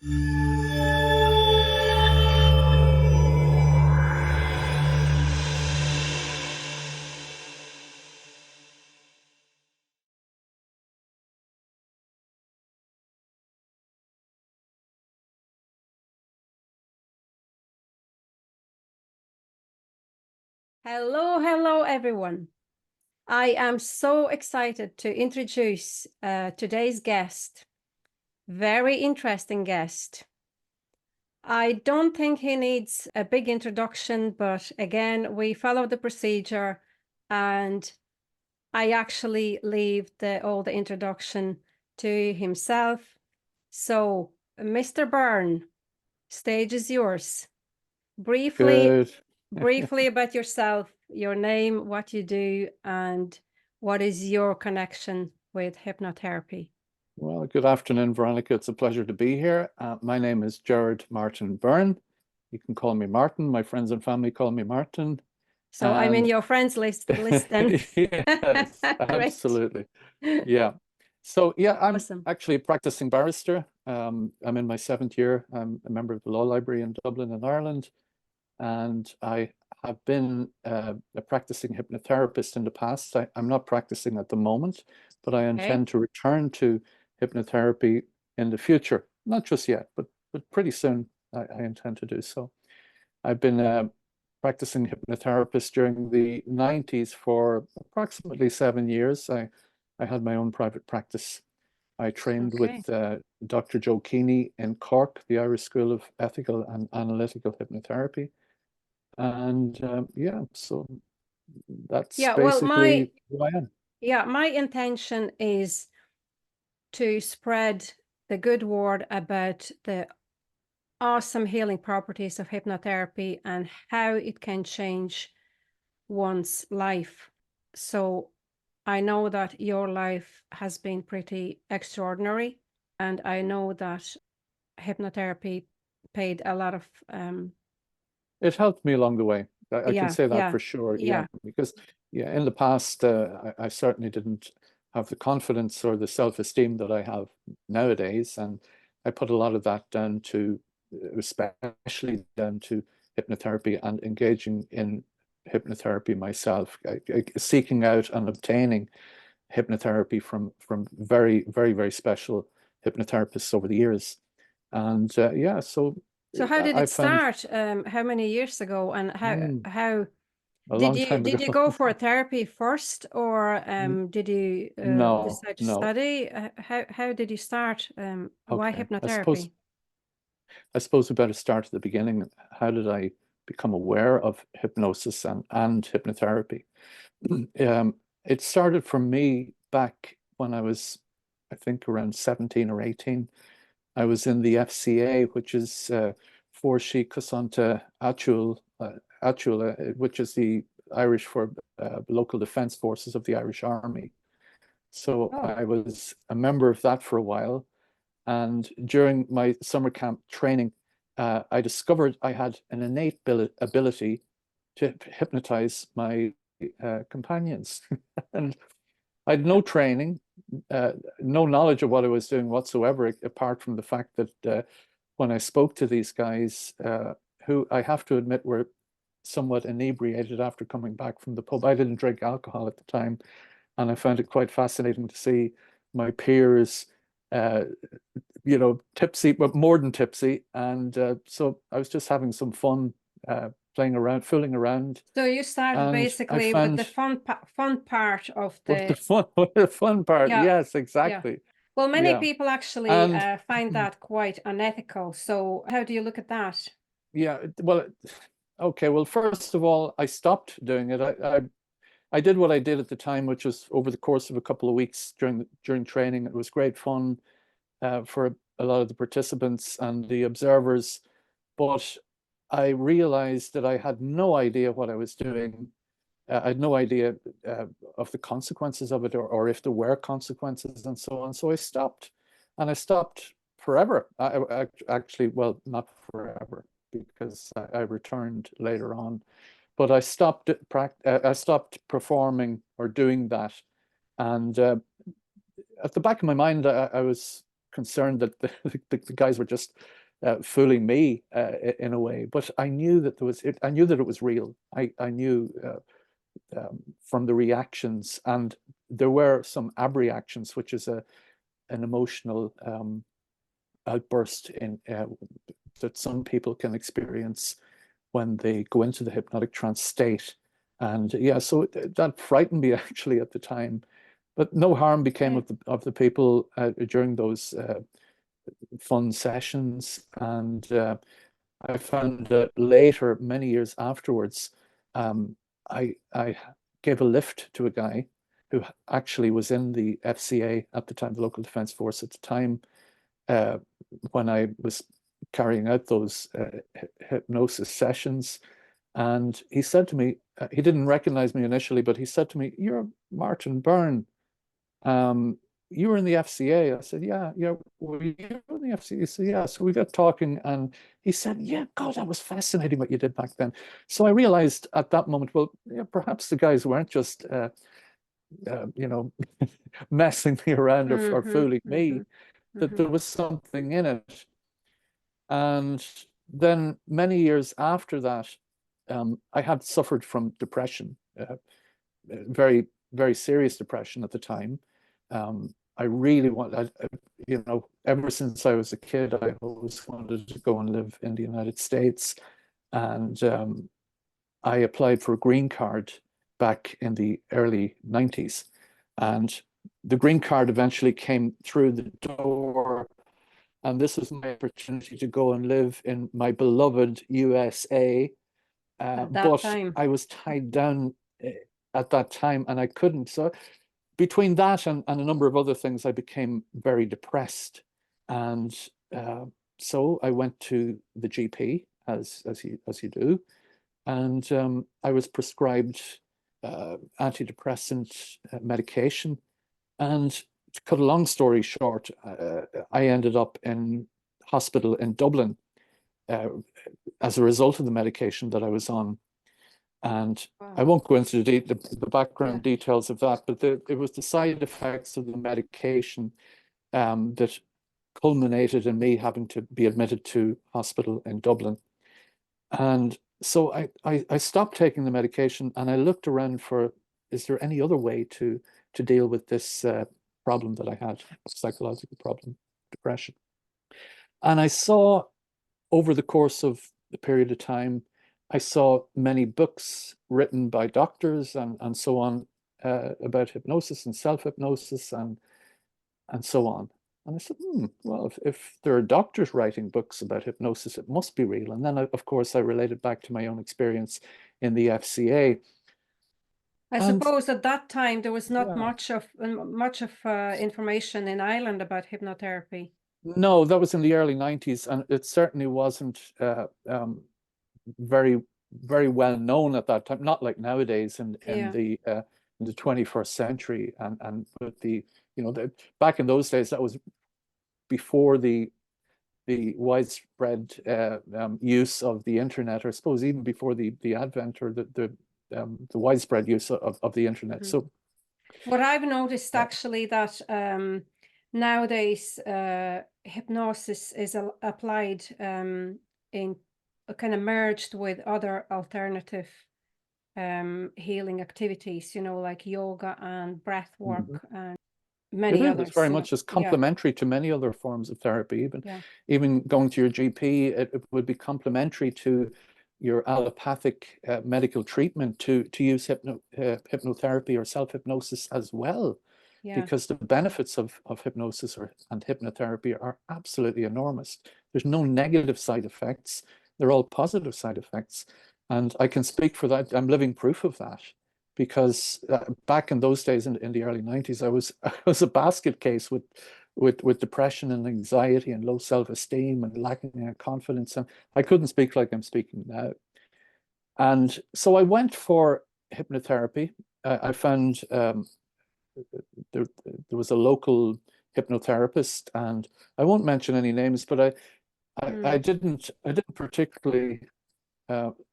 Hello, everyone. I am so excited to introduce today's guest. Very interesting guest. I don't think he needs a big introduction, but again, we follow the procedure and I actually leave all the introduction to himself. So, Mr. Byrne, stage is yours. Briefly about yourself, your name, what you do, and what is your connection with hypnotherapy. Well, good afternoon, Veronica. It's a pleasure to be here. My name is Gerard Martin Byrne. You can call me Martin. My friends and family call me Martin. So I'm in your friends list then. Yes, absolutely. Yeah. So yeah, I'm Awesome. actually a practicing barrister. I'm in my 7th year. I'm a member of the law library in Dublin in Ireland. And I have been a practicing hypnotherapist in the past. I'm not practicing at the moment, but I intend to return to hypnotherapy in the future. Not just yet, but pretty soon I intend to do so. I've been a practicing hypnotherapist during the 90s for approximately 7 years. I had my own private practice. I trained with Dr. Joe Keeney in Cork, the Irish School of Ethical and Analytical Hypnotherapy. And yeah, so that's basically who I am. Yeah, my intention is to spread the good word about the awesome healing properties of hypnotherapy and how it can change one's life. So I know that your life has been pretty extraordinary, and I know that hypnotherapy paid a lot of It helped me along the way. I can say that for sure. Yeah. Because in the past, I certainly didn't have the confidence or the self-esteem that I have nowadays, and I put a lot of that down to, especially down to hypnotherapy and engaging in hypnotherapy myself, seeking out and obtaining hypnotherapy from very, very, very special hypnotherapists over the years. And yeah, so how did it start? How many years ago, and how a long time ago. Did you go for a therapy first, or did you decide to study? How did you start? Why hypnotherapy? I suppose we better start at the beginning. How did I become aware of hypnosis and hypnotherapy? It started for me back when I was, I think, around 17 or 18. I was in the FCA, which is Fórsaí Cosanta Áitiúla, which is the Irish for local defense forces of the Irish Army. So I was a member of that for a while. And during my summer camp training, I discovered I had an innate ability to hypnotize my companions. And I had no training, no knowledge of what I was doing whatsoever, apart from the fact that when I spoke to these guys, who I have to admit were somewhat inebriated after coming back from the pub. I didn't drink alcohol at the time, and I found it quite fascinating to see my peers, tipsy, but more than tipsy. And so I was just having some fun playing around, fooling around. So you started basically with the fun part of the fun part. Yes, exactly. Yeah. Well, many people actually find that quite unethical. So how do you look at that? Yeah, well, okay. Well, first of all, I stopped doing it. I did what I did at the time, which was over the course of a couple of weeks during training. It was great fun for a lot of the participants and the observers, but I realized that I had no idea what I was doing. I had no idea of the consequences of it, or if there were consequences, and so on. So I stopped, and I stopped forever. I actually, well, not forever, because I returned later on, but I stopped performing or doing that. And at the back of my mind, I was concerned that the guys were just fooling me in a way. But I knew that I knew that it was real. I knew from the reactions, and there were some abreactions, which is an emotional outburst that some people can experience when they go into the hypnotic trance state. And yeah, so that frightened me actually at the time, but no harm became of the people during those fun sessions. And I found that later, many years afterwards, I gave a lift to a guy who actually was in the FCA at the time, the Local Defence Force at the time, when I was carrying out those hypnosis sessions. And he said to me, he didn't recognize me initially, but he said to me, "You're Martin Byrne. You were in the FCA." I said, "Yeah, were you in the FCA?" He said, "Yeah." So we got talking, and he said, "Yeah, God, that was fascinating what you did back then." So I realized at that moment, well, yeah, perhaps the guys weren't just, messing me around or fooling me, that there was something in it. And then many years after that, I had suffered from depression, very, very serious depression at the time. I really wanted, ever since I was a kid, I always wanted to go and live in the United States. And I applied for a green card back in the early 90s. And the green card eventually came through the door. And this was my opportunity to go and live in my beloved USA. But time. I was tied down at that time, and I couldn't. So between that and a number of other things, I became very depressed. And so I went to the GP, as you do, and I was prescribed antidepressant medication. And to cut a long story short, I ended up in hospital in Dublin as a result of the medication that I was on. And I won't go into the background details of that, but it was the side effects of the medication that culminated in me having to be admitted to hospital in Dublin. And so I stopped taking the medication, and I looked around for, is there any other way to deal with this problem that I had, psychological problem, depression? And I saw over the course of the period of time, I saw many books written by doctors and so on about hypnosis and self-hypnosis and so on. And I said, well, if there are doctors writing books about hypnosis, it must be real. And then, of course, I related back to my own experience in the FCA. I suppose at that time there was not much of information in Ireland about hypnotherapy. No, that was in the early 90s, and it certainly wasn't very, very well known at that time. Not like nowadays in the 21st century, and with back in those days, that was before the widespread use of the internet, or I suppose even before the advent or the widespread use of the internet. So what I've noticed actually that nowadays hypnosis is applied in kind of merged with other alternative healing activities, like yoga and breath work and many others. It's very much as complementary to many other forms of therapy. Even going to your GP, it would be complementary to your allopathic medical treatment to use hypnotherapy or self-hypnosis as well, because the benefits of hypnosis and hypnotherapy are absolutely enormous. There's no negative side effects. They're all positive side effects. And I can speak for that. I'm living proof of that, because back in those days in the early 90s, I was a basket case with depression and anxiety and low self-esteem and lacking in confidence. And I couldn't speak like I'm speaking now. And so I went for hypnotherapy. I found there was a local hypnotherapist, and I won't mention any names, but I didn't particularly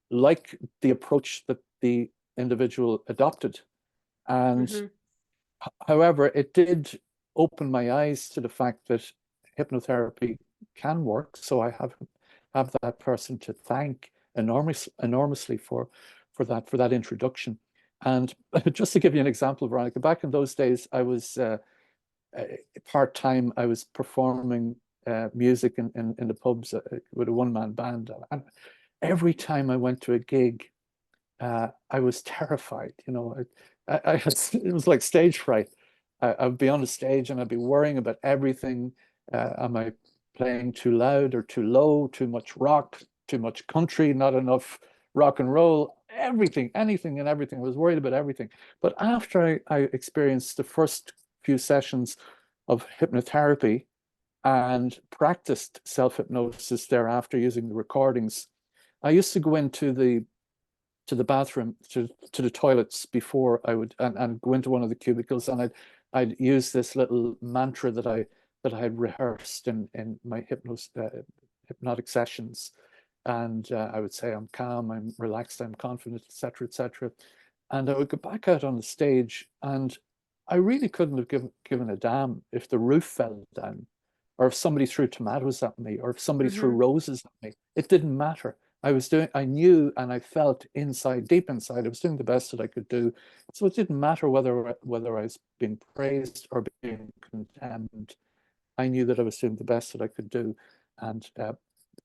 like the approach that the individual adopted. And however, it did open my eyes to the fact that hypnotherapy can work. So I have that person to thank enormously for that introduction. And just to give you an example, Veronica, back in those days, I was part-time. I was performing music in the pubs with a one-man band. And every time I went to a gig, I was terrified. You know, it was like stage fright. I'd be on the stage and I'd be worrying about everything. Am I playing too loud or too low? Too much rock, too much country, not enough rock and roll? Everything, anything and everything. I was worried about everything. But after I experienced the first few sessions of hypnotherapy and practiced self-hypnosis thereafter using the recordings, I used to go into the bathroom, to the toilets before I would, and go into one of the cubicles, and I'd use this little mantra that I had rehearsed in my hypnotic sessions, and I would say, I'm calm, I'm relaxed, I'm confident, etc., etc. And I would go back out on the stage, and I really couldn't have given a damn if the roof fell down, or if somebody threw tomatoes at me, or if somebody threw roses at me. It didn't matter. I knew and I felt inside, deep inside, I was doing the best that I could do. So it didn't matter whether I was being praised or being condemned. I knew that I was doing the best that I could do. And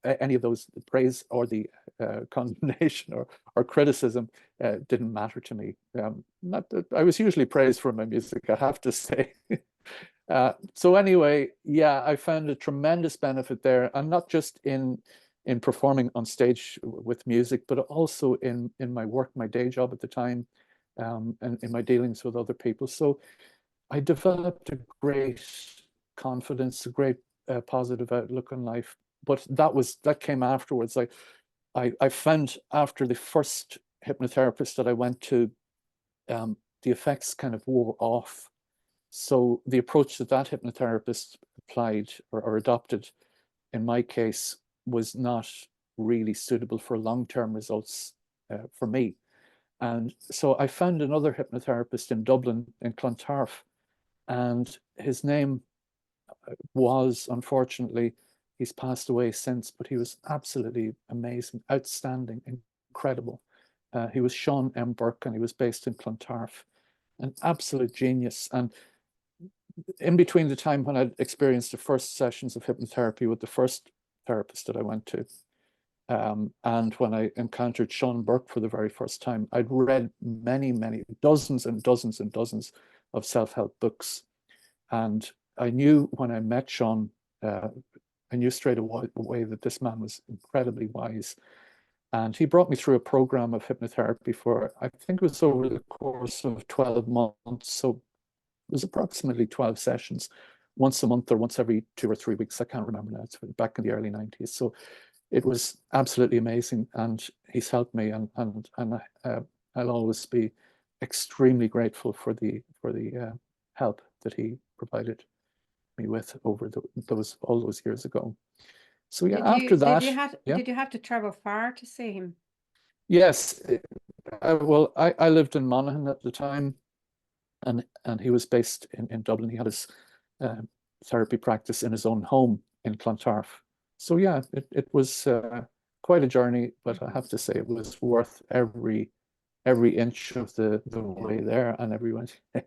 any of those, the praise or the condemnation or criticism didn't matter to me. Not that I was usually praised for my music, I have to say. So anyway, yeah, I found a tremendous benefit there, and not just in performing on stage with music, but also in my work, my day job at the time, and in my dealings with other people. So I developed a great confidence, a great positive outlook on life. But that came afterwards. I found after the first hypnotherapist that I went to, the effects kind of wore off. So the approach that hypnotherapist applied or adopted, in my case, was not really suitable for long-term results for me. And so I found another hypnotherapist in Dublin, in Clontarf, and his name was, unfortunately, he's passed away since, but he was absolutely amazing, outstanding, incredible. He was Sean M. Burke, and he was based in Clontarf, an absolute genius. And in between the time when I'd experienced the first sessions of hypnotherapy with the first therapist that I went to, and when I encountered Sean Burke for the very first time, I'd read many, dozens and dozens and dozens of self-help books. And I knew when I met Sean, I knew straight away that this man was incredibly wise. And he brought me through a program of hypnotherapy for, I think it was over the course of 12 months. So it was approximately 12 sessions, once a month or once every 2 or 3 weeks. I can't remember now. It's back in the early 90s. So it was absolutely amazing, and he's helped me, and I'll always be extremely grateful for the help that he provided me with over all those years ago. So yeah, after that, did you have to travel far to see him? Yes, well, I lived in Monaghan at the time, and he was based in Dublin. He had his therapy practice in his own home in Clontarf. So yeah, it was quite a journey, but I have to say it was worth every inch of the way there and every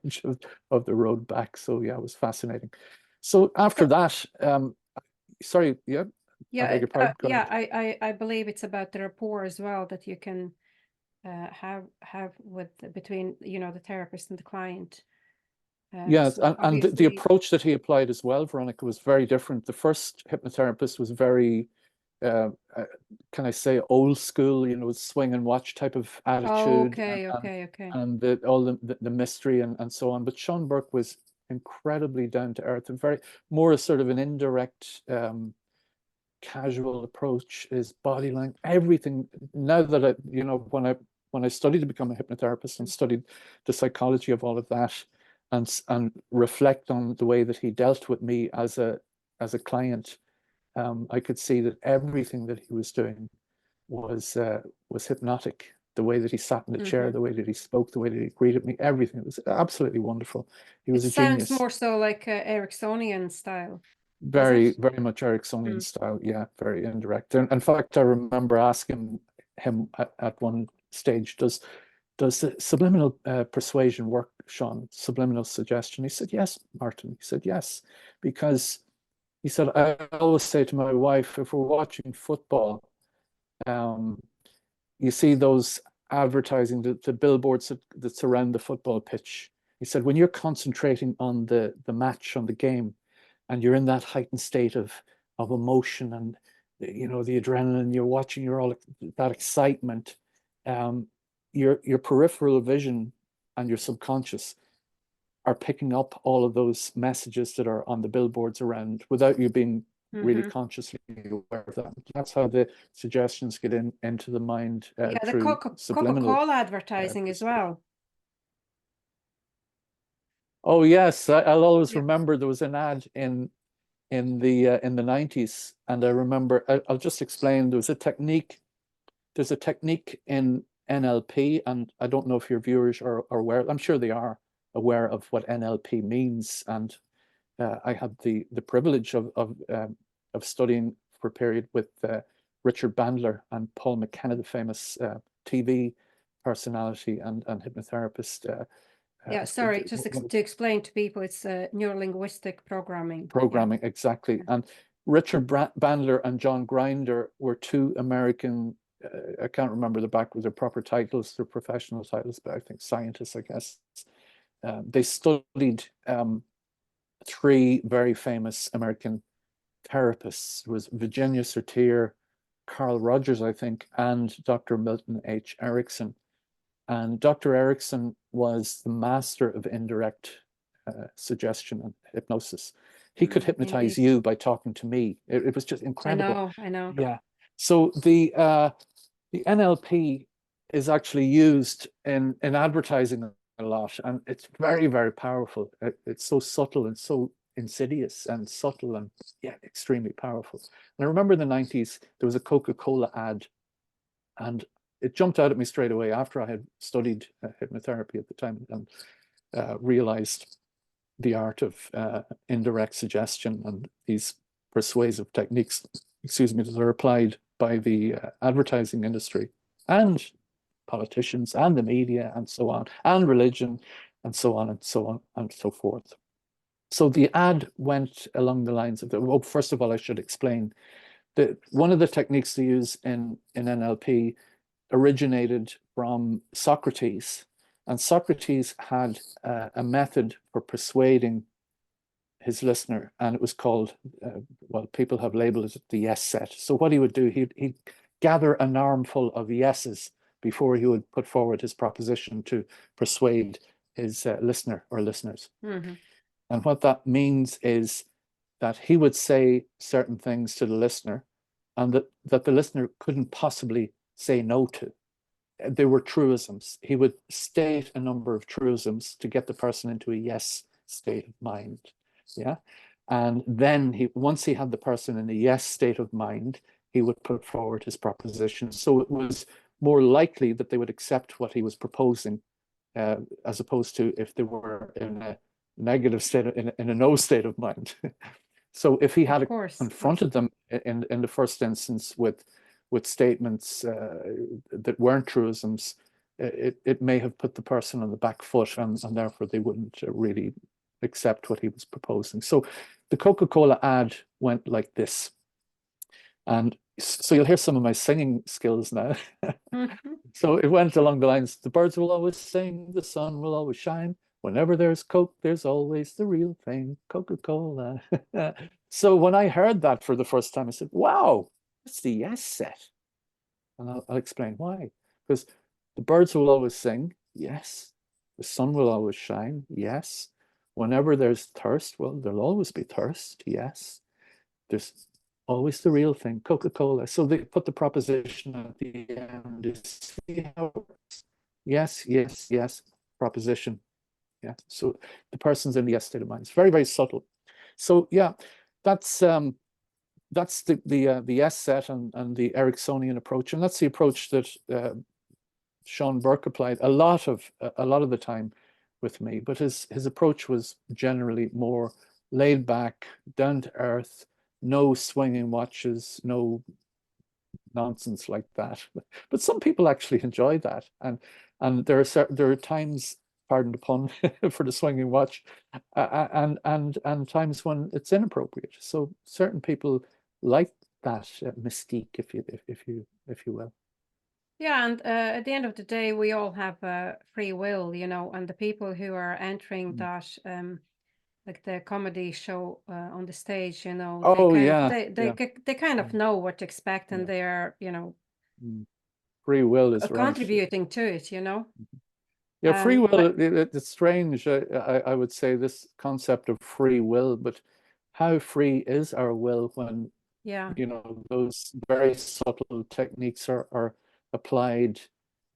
inch of the road back. So yeah, it was fascinating. So after that, sorry, yeah. Yeah, I beg your pardon. Go yeah, I believe it's about the rapport as well that you can have between the therapist and the client. Yes, So and the approach that he applied as well, Veronica, was very different. The first hypnotherapist was very, can I say, old school, swing and watch type of attitude. Okay. And all the mystery and so on. But Sean Burke was incredibly down to earth and very more a sort of an indirect, casual approach. His body language, everything. Now that when I studied to become a hypnotherapist and studied the psychology of all of that, and reflect on the way that he dealt with me as a client, I could see that everything that he was doing was hypnotic. The way that he sat in the chair, the way that he spoke, the way that he greeted me, everything. It was absolutely wonderful. He was a genius. Sounds more so like Ericksonian style. Very, very much Ericksonian Mm. style. Yeah, very indirect. And in fact, I remember asking him at one stage, does the subliminal persuasion work, Sean? Subliminal suggestion? He said, yes, Martin. He said, yes, because he said, I always say to my wife, if we're watching football, you see those advertising, the billboards that surround the football pitch. He said, when you're concentrating on the match, on the game, and you're in that heightened state of emotion and the adrenaline, you're watching, you're all that excitement, your peripheral vision and your subconscious are picking up all of those messages that are on the billboards around without you being really consciously aware of that. That's how the suggestions get into the mind Yeah, the through subliminal Coca-Cola advertising as well. Oh yes, I'll always Yeah. remember there was an ad in the 90s, and I remember I'll just explain. There's a technique in NLP, and I don't know if your viewers are aware. I'm sure they are aware of what NLP means, and I had the privilege of studying for a period with Richard Bandler and Paul McKenna, the famous TV personality and hypnotherapist. Yeah, sorry, just to explain to people, it's neuro-linguistic programming. Programming, exactly. And Richard Bandler and John Grinder were two American, I can't remember their proper titles, their professional titles, but I think scientists, I guess. They studied three very famous American therapists. It was Virginia Satir, Carl Rogers, I think, and Dr. Milton H. Erickson. And Dr. Erickson was the master of indirect suggestion and hypnosis. He could hypnotize you by talking to me. It was just incredible. I know. Yeah. So the NLP is actually used in advertising a lot, and it's very, very powerful. It's so subtle and so insidious and subtle and extremely powerful. And I remember in the 90s, there was a Coca-Cola ad, and it jumped out at me straight away after I had studied hypnotherapy at the time and realized the art of indirect suggestion and these persuasive techniques, that are applied by the advertising industry and politicians and the media and so on, and religion and so on and so on and so forth. So the ad went along the lines of well, first of all, I should explain that one of the techniques they use in NLP originated from Socrates. And Socrates had a method for persuading his listener, and it was called, well, people have labeled it the yes set. So what he would do, he'd gather an armful of yeses before he would put forward his proposition to persuade his listener or listeners. And what that means is that he would say certain things to the listener, and that the listener couldn't possibly say no to. They were truisms. He would state a number of truisms to get the person into a yes state of mind. Yeah. And then once he had the person in a yes state of mind, he would put forward his proposition. So it was more likely that they would accept what he was proposing, as opposed to if they were in a negative state, in a no state of mind. So if he had confronted them in the first instance with statements that weren't truisms, it may have put the person on the back foot, and therefore they wouldn't really accept what he was proposing. So the Coca-Cola ad went like this. And so you'll hear some of my singing skills now. So it went along the lines, the birds will always sing, the sun will always shine. Whenever there's Coke, there's always the real thing, Coca-Cola. So when I heard that for the first time, I said, wow, that's the yes set. And I'll explain why. Because the birds will always sing, yes. The sun will always shine, yes. Whenever there's thirst, well, there'll always be thirst, yes. There's always the real thing, Coca-Cola. So they put the proposition at the end to see how it works. Yes, yes, yes, proposition. Yeah, so the person's in the yes state of mind. It's very, very subtle. So yeah, that's the yes set and the Ericksonian approach, and that's the approach that Sean Burke applied a lot of the time with me. But his approach was generally more laid back, down to earth, no swinging watches, no nonsense like that. But some people actually enjoy that, and there are times, pardon the pun, for the swinging watch, and times when it's inappropriate. So certain people like that mystique, if you will. Yeah, and at the end of the day, we all have free will, you know, and the people who are entering that, like the comedy show on the stage, you know, they Oh kind of yeah, yeah, they kind of know what to expect, and yeah. they're, you know, Free will is right. contributing to it, you know. Yeah, free will, But it's strange. I would say this concept of free will, but how free is our will when, yeah, you know, those very subtle techniques are applied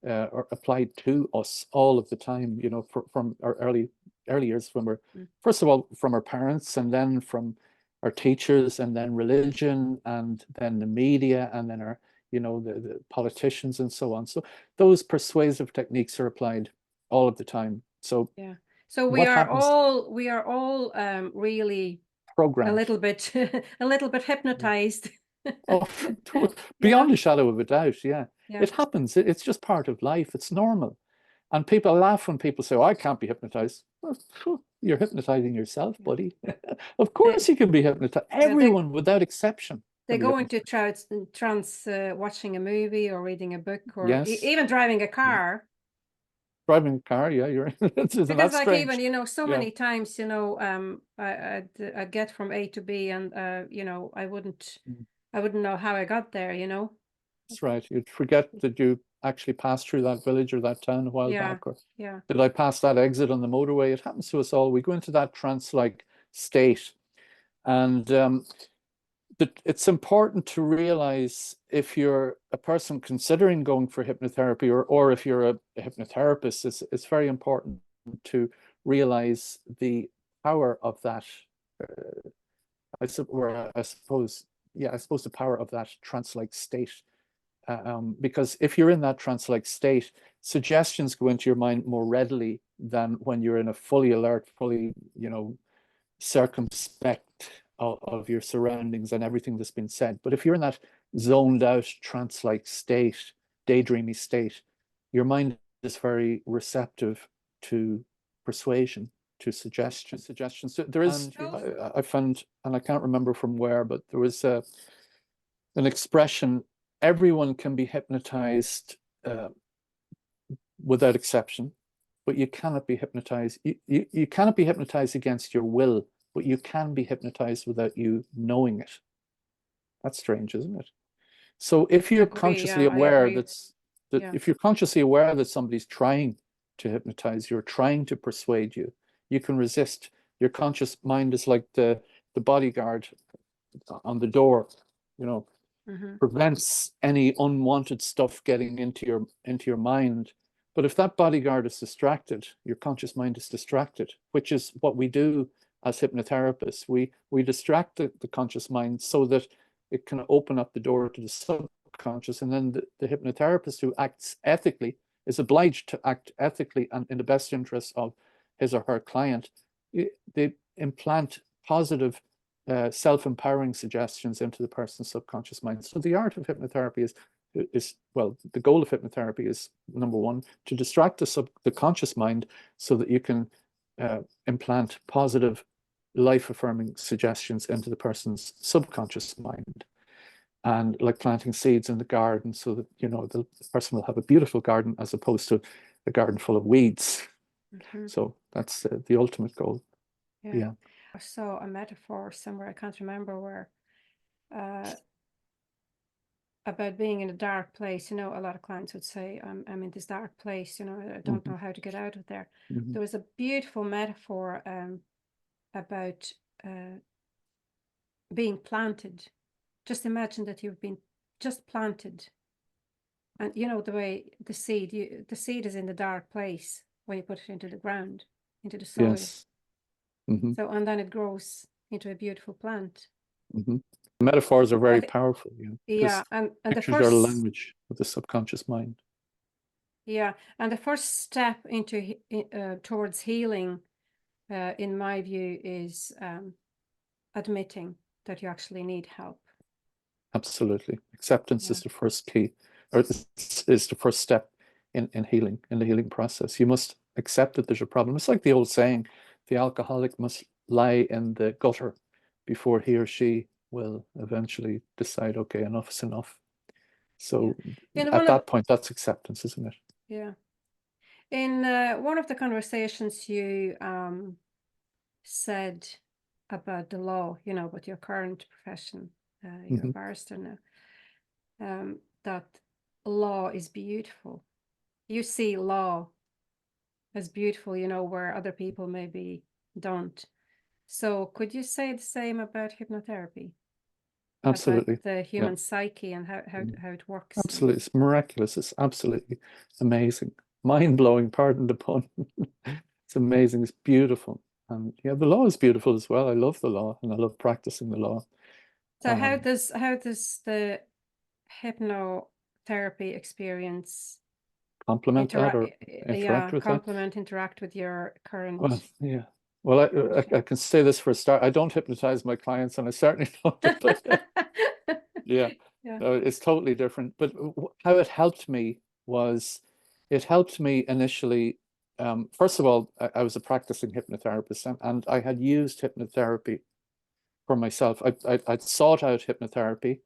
or applied to us all of the time, you know, from our early years, when we're first of all from our parents, and then from our teachers, and then religion, and then the media, and then our, you know, the politicians and so on. So those persuasive techniques are applied all of the time. So yeah. So what happens? we are all really a Programmed. little bit a little bit hypnotized. Oh, You know? beyond a shadow of a doubt, yeah. Yeah. It happens. It's just part of life. It's normal. And people laugh when people say, "Oh, I can't be hypnotized." Well, you're hypnotizing yourself, Yeah. buddy. Of They, course you can be hypnotized. yeah, Everyone, without exception, they can be go into hypnotized. trance watching a movie or reading a book or Yes. even driving a Yeah. car. Driving a car, yeah, you're isn't Because that like even, strange? you know, so Yeah, many times, you know, I'd get from A to B and, you know, I wouldn't know how I got there, you know? that's right. You'd forget that you actually passed through that village or that town a while Yeah, back, or yeah. did I pass that exit on the motorway? It happens to us all. We go into that trance-like state. And it's important to realize, if you're a person considering going for hypnotherapy, or if you're a hypnotherapist, it's very important to realize the power of that. I suppose, yeah, I suppose the power of that trance-like state. Because if you're in that trance-like state, suggestions go into your mind more readily than when you're in a fully alert, fully, you know, circumspect of your surroundings and everything that's been said. But if you're in that zoned out trance-like state, daydreamy state, your mind is very receptive to persuasion, to suggestions. There is, I found, and I can't remember from where, but there was an expression: everyone can be hypnotized without exception, but you cannot be hypnotized. You cannot be hypnotized against your will, but you can be hypnotized without you knowing it. That's strange, isn't it? So if I you're agree. consciously Yeah, I aware agree. that Yeah. if you're consciously aware that somebody's trying to hypnotize you or trying to persuade you, you can resist. Your conscious mind is like the bodyguard on the door, you know, prevents any unwanted stuff getting into your mind. But if that bodyguard is distracted, your conscious mind is distracted, which is what we do as hypnotherapists. We distract the conscious mind so that it can open up the door to the subconscious, and then the hypnotherapist, who acts ethically, is obliged to act ethically and in the best interest of his or her client. They implant positive self-empowering suggestions into the person's subconscious mind. So the art of hypnotherapy is, well, the goal of hypnotherapy is, number one, to distract the conscious mind so that you can implant positive, life-affirming suggestions into the person's subconscious mind. And like planting seeds in the garden, so that, you know, the person will have a beautiful garden as opposed to a garden full of weeds. So that's the ultimate goal. Yeah. I saw a metaphor somewhere, I can't remember where, about being in a dark place. You know, a lot of clients would say, I'm in this dark place, you know, I don't know how to get out of there. There was a beautiful metaphor about being planted. Just imagine that you've been just planted. And you know, the way the seed is in the dark place when you put it into the ground, into the soil. Yes. So, and then it grows into a beautiful plant. Metaphors are very powerful, Yeah, because and the pictures are first, language of the subconscious mind. yeah, and the first step into towards healing, in my view, is admitting that you actually need help. Absolutely. Acceptance Yeah. is the first key, or is the first step in healing, in the healing process. You must accept that there's a problem. It's like the old saying, the alcoholic must lie in the gutter before he or she will eventually decide, okay, enough is enough. So at that point, that's acceptance, isn't it? Yeah. In one of the conversations you said about the law, you know, about your current profession, you're a barrister now, that law is beautiful. You see law as beautiful, you know, where other people maybe don't. So could you say the same about hypnotherapy? Absolutely. About the human psyche and how it works? Absolutely. It's miraculous. It's absolutely amazing. Mind-blowing, pardon the pun. It's amazing. It's beautiful. And yeah, the law is beautiful as well. I love the law and I love practicing the law. So how does the hypnotherapy experience complement that or interact with that? Interact with your current... Well, yeah. Well, I can say this for a start. I don't hypnotize my clients, and I certainly don't. But yeah, it's totally different. But how it helped me was, it helped me initially. First of all, I was a practicing hypnotherapist, and I had used hypnotherapy for myself. I'd sought out hypnotherapy.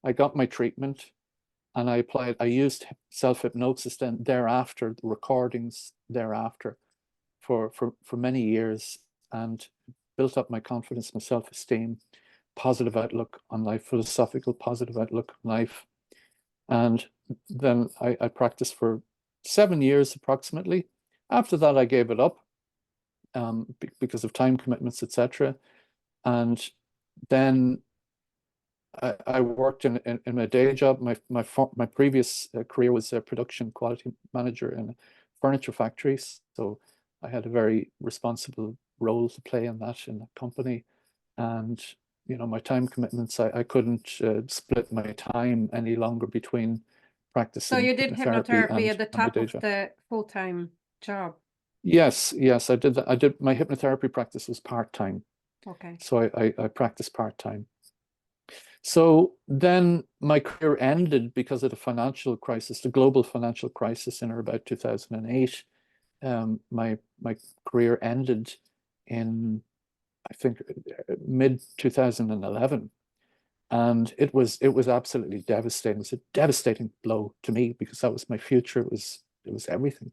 I got my treatment, and I used self-hypnosis then thereafter, the recordings thereafter, for many years, and built up my confidence, my self-esteem, positive outlook on life, philosophical positive outlook on life. And then I practiced for 7 years approximately. After that, I gave it up because of time commitments, etc. And then I worked in my day job. My previous career was a production quality manager in a furniture factory. So I had a very responsible role to play in that company. And, you know, my time commitments, I couldn't split my time any longer between practicing. So you did hypnotherapy at the top of the full-time job? Yes, I did that. My hypnotherapy practice was part-time. Okay. So I practiced part-time. So then my career ended because of the financial crisis, the global financial crisis in about 2008. My career ended in, I think, mid 2011, and it was absolutely devastating. It was a devastating blow to me because that was my future. It was everything,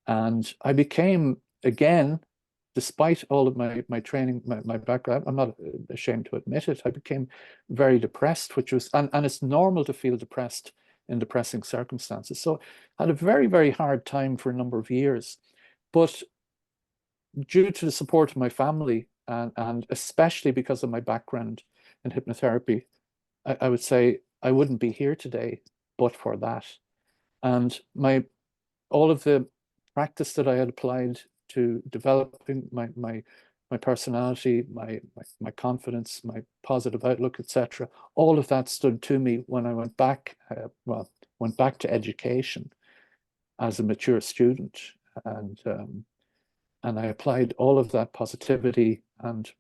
and I became, again, despite all of my training, my background, I'm not ashamed to admit it, I became very depressed, which was, and it's normal to feel depressed in depressing circumstances. So I had a very, very hard time for a number of years. But due to the support of my family, and especially because of my background in hypnotherapy, I would say I wouldn't be here today but for that. And all of the practice that I had applied to developing my personality, my confidence, my positive outlook, etc. All of that stood to me when I went back, went back to education as a mature student, and I applied all of that positivity and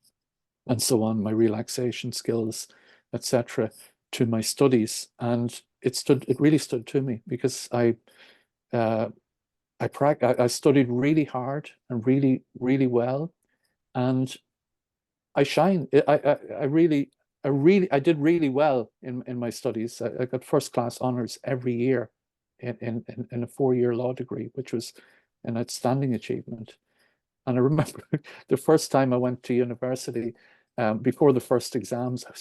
so on, my relaxation skills, etc., to my studies, and it really stood to me because I studied really hard and really, really well, and I shine. I did really well in my studies. I got first class honors every year in a 4-year law degree, which was an outstanding achievement. And I remember the first time I went to university, before the first exams, I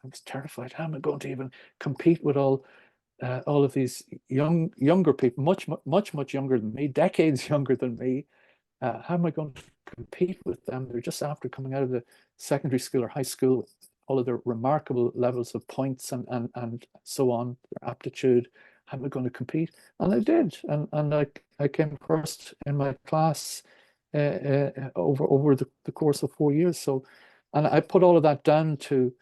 was terrified. How am I going to even compete with all of these younger people, much younger than me, decades younger than me? How am I going to compete with them? They're just after coming out of the secondary school or high school with all of their remarkable levels of points and so on, their aptitude. How am I going to compete? And I did, and I came first in my class over the course of 4 years. So, and I put all of that down to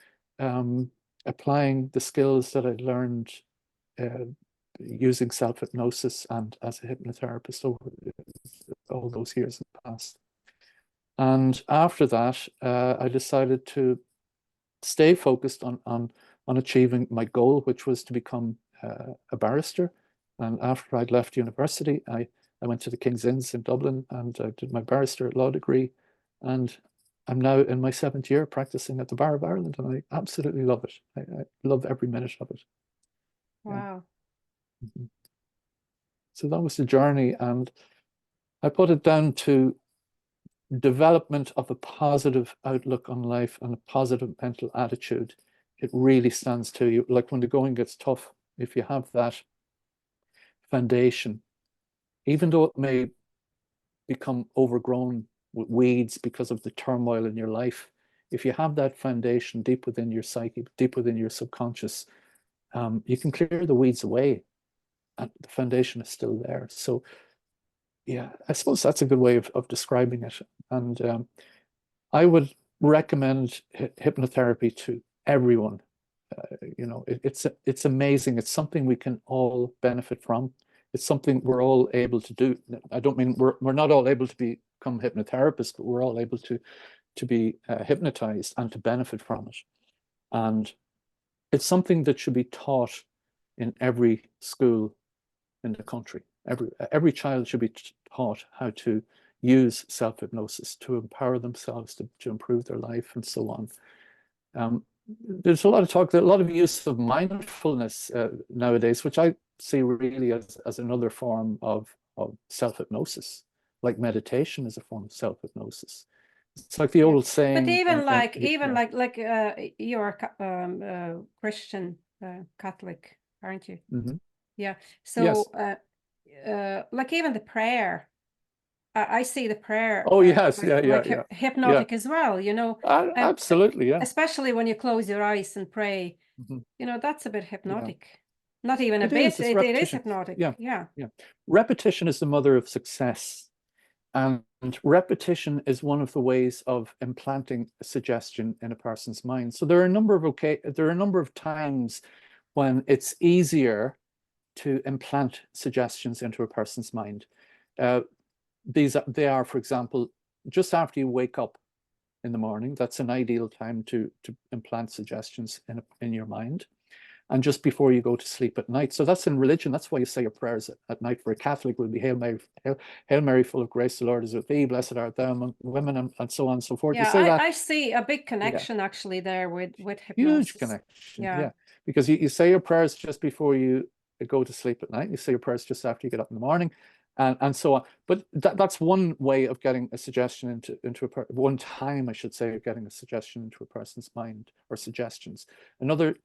applying the skills that I'd learned using self-hypnosis and as a hypnotherapist over all those years in the past. And after that, I decided to stay focused on achieving my goal, which was to become a barrister. And after I'd left university, I went to the King's Inns in Dublin and did my Barrister-at-Law degree. And I'm now in my 7th year practicing at the Bar of Ireland, and I absolutely love it. I love every minute of it. Wow. Yeah. Mm-hmm. So that was the journey, and I put it down to development of a positive outlook on life and a positive mental attitude. It really stands to you. Like when the going gets tough, if you have that foundation, even though it may become overgrown with weeds because of the turmoil in your life, if you have that foundation deep within your psyche, deep within your subconscious, you can clear the weeds away and the foundation is still there. So yeah, I suppose that's a good way of describing it. And I would recommend hypnotherapy to everyone. It's amazing. It's something we can all benefit from. It's something we're all able to do. I don't mean we're not all able to become hypnotherapists, but we're all able to be hypnotized and to benefit from it. And it's something that should be taught in every school in the country. Every child should be taught how to use self-hypnosis to empower themselves, to improve their life, and so on. There's a lot of talk, a lot of use of mindfulness nowadays, which I see really as another form of self-hypnosis, like meditation is a form of self-hypnosis. It's like the old saying. But you're a Christian Catholic, aren't you? Mm-hmm. Yeah. So yes. Like even the prayer, I see the prayer. Oh yes, hypnotic as well. You know. Absolutely, yeah. Especially when you close your eyes and pray. Mm-hmm. You know, that's a bit hypnotic. Yeah. Not even a bit. It is hypnotic. Yeah. Repetition is the mother of success. And repetition is one of the ways of implanting a suggestion in a person's mind. So there are a number of times when it's easier to implant suggestions into a person's mind. They are, for example, just after you wake up in the morning. That's an ideal time to implant suggestions in your mind. And just before you go to sleep at night. So that's in religion. That's why you say your prayers at night. For a Catholic will be Hail Mary, full of grace, the Lord is with thee, blessed art thou among women, and so on and so forth. Yeah, you say that. I see a big connection actually there with hypnosis. Huge connection, yeah. Because you say your prayers just before you go to sleep at night. You say your prayers just after you get up in the morning. And so on. But that's one way of getting a suggestion one time, I should say, of getting a suggestion into a person's mind, or suggestions. Another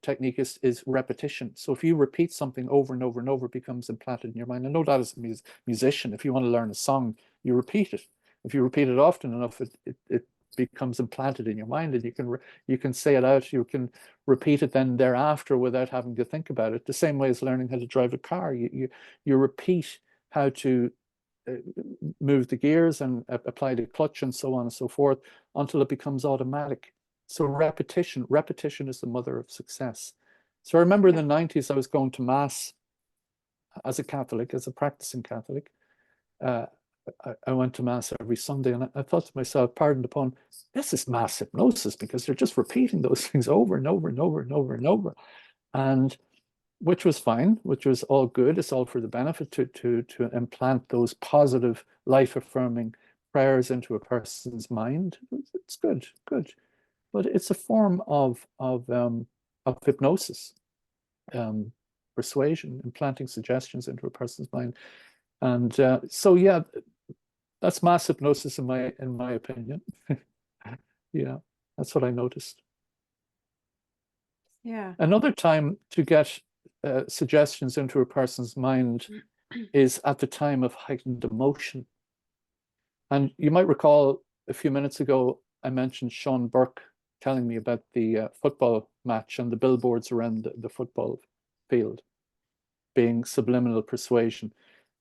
technique is repetition. So if you repeat something over and over and over, it becomes implanted in your mind. I know that as a musician, if you want to learn a song, you repeat it. If you repeat it often enough, it becomes implanted in your mind, and you can say it out. You can repeat it then thereafter without having to think about it. The same way as learning how to drive a car. You repeat how to move the gears and apply the clutch and so on and so forth until it becomes automatic. So repetition is the mother of success. So I remember in the 90s, I was going to mass as a Catholic, as a practicing Catholic. I went to mass every Sunday, and I thought to myself, pardon the pun, this is mass hypnosis, because they're just repeating those things over and over and over and over and over. And which was fine, which was all good. It's all for the benefit to implant those positive, life-affirming prayers into a person's mind. It's good. But it's a form of hypnosis, persuasion, implanting suggestions into a person's mind. And so yeah, that's mass hypnosis in my opinion. Yeah, that's what I noticed. Yeah. Another time to get suggestions into a person's mind is at the time of heightened emotion. And you might recall a few minutes ago, I mentioned Sean Burke telling me about the football match and the billboards around the football field being subliminal persuasion.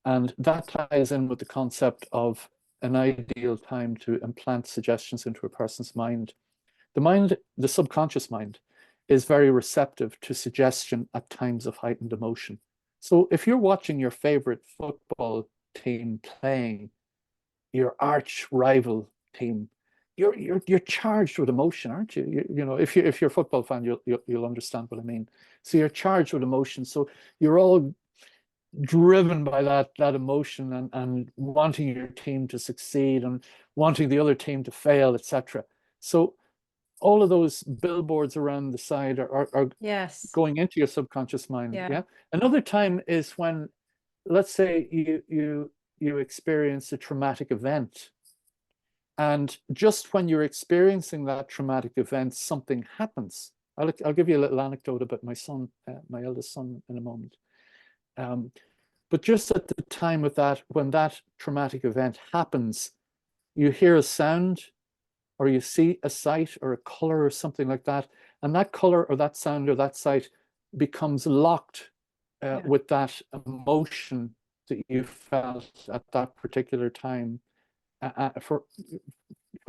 And that ties in with the concept of an ideal time to implant suggestions into a person's mind. The subconscious mind, is very receptive to suggestion at times of heightened emotion. So if you're watching your favorite football team playing, your arch rival team, you're charged with emotion, aren't you? You know, if you're a football fan, you'll understand what I mean. So you're charged with emotion. So you're all driven by that emotion and wanting your team to succeed and wanting the other team to fail, etc. So all of those billboards around the side are Yes. going into your subconscious mind. Yeah. Yeah. Another time is when, let's say you experience a traumatic event, and just when you're experiencing that traumatic event, something happens. I'll give you a little anecdote about my son, my eldest son, in a moment. But just at the time of that, when that traumatic event happens, you hear a sound, or you see a sight or a color or something like that, and that color or that sound or that sight becomes locked with that emotion that you felt at that particular time for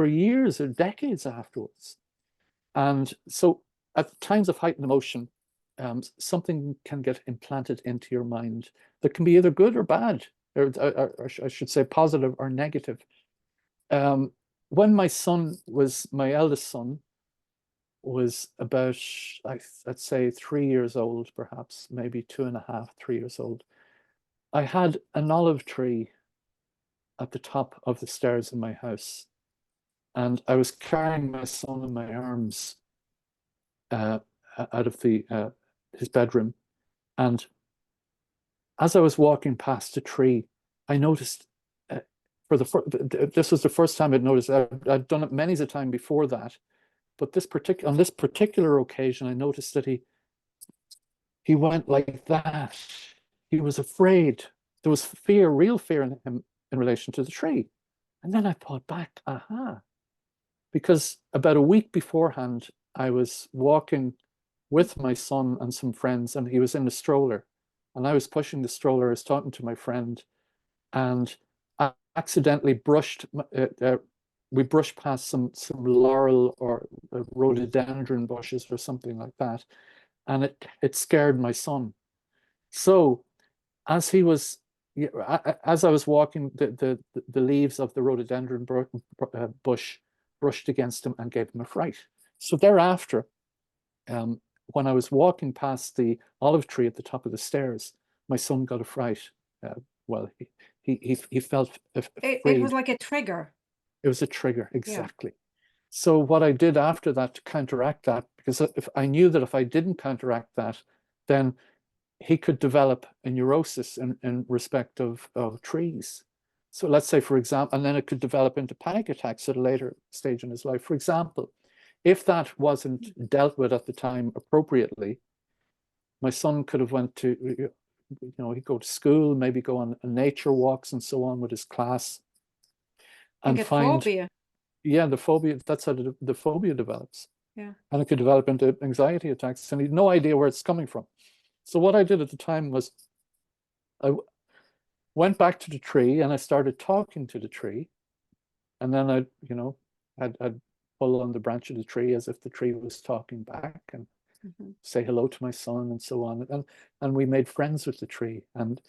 years or decades afterwards. And so at times of heightened emotion, something can get implanted into your mind that can be either good or bad, or I should say positive or negative. When my eldest son was about, I'd say 3 years old, perhaps, maybe 2.5, 3 years old, I had an olive tree at the top of the stairs in my house. And I was carrying my son in my arms out of his bedroom. And as I was walking past a tree, I noticed this was the first time I'd noticed. I'd done it many a time before that, but on this particular occasion, I noticed that he went like that. He was afraid. There was fear, real fear in him in relation to the tree. And then I thought back, aha, because about a week beforehand, I was walking with my son and some friends, and he was in a stroller, and I was pushing the stroller. I was talking to my friend, and I accidentally we brushed past some laurel or rhododendron bushes or something like that, and it scared my son. So as he was, as I was walking, the leaves of the rhododendron bush brushed against him and gave him a fright. So thereafter, when I was walking past the olive tree at the top of the stairs, my son got a fright. Well, he felt It afraid. was like a trigger. It was a trigger, exactly. Yeah. So what I did after that to counteract that, because if I knew that if I didn't counteract that, then he could develop a neurosis in respect of trees. So let's say, for example, and then it could develop into panic attacks at a later stage in his life. For example, if that wasn't dealt with at the time appropriately, my son could have went to, he'd go to school, maybe go on nature walks and so on with his class, and find phobia. Yeah, the phobia. That's how the phobia develops. Yeah, and it could develop into anxiety attacks, and he had no idea where it's coming from. So what I did at the time was I went back to the tree and I started talking to the tree, and then I'd pull on the branch of the tree as if the tree was talking back, and say hello to my son and so on. And we made friends with the tree, and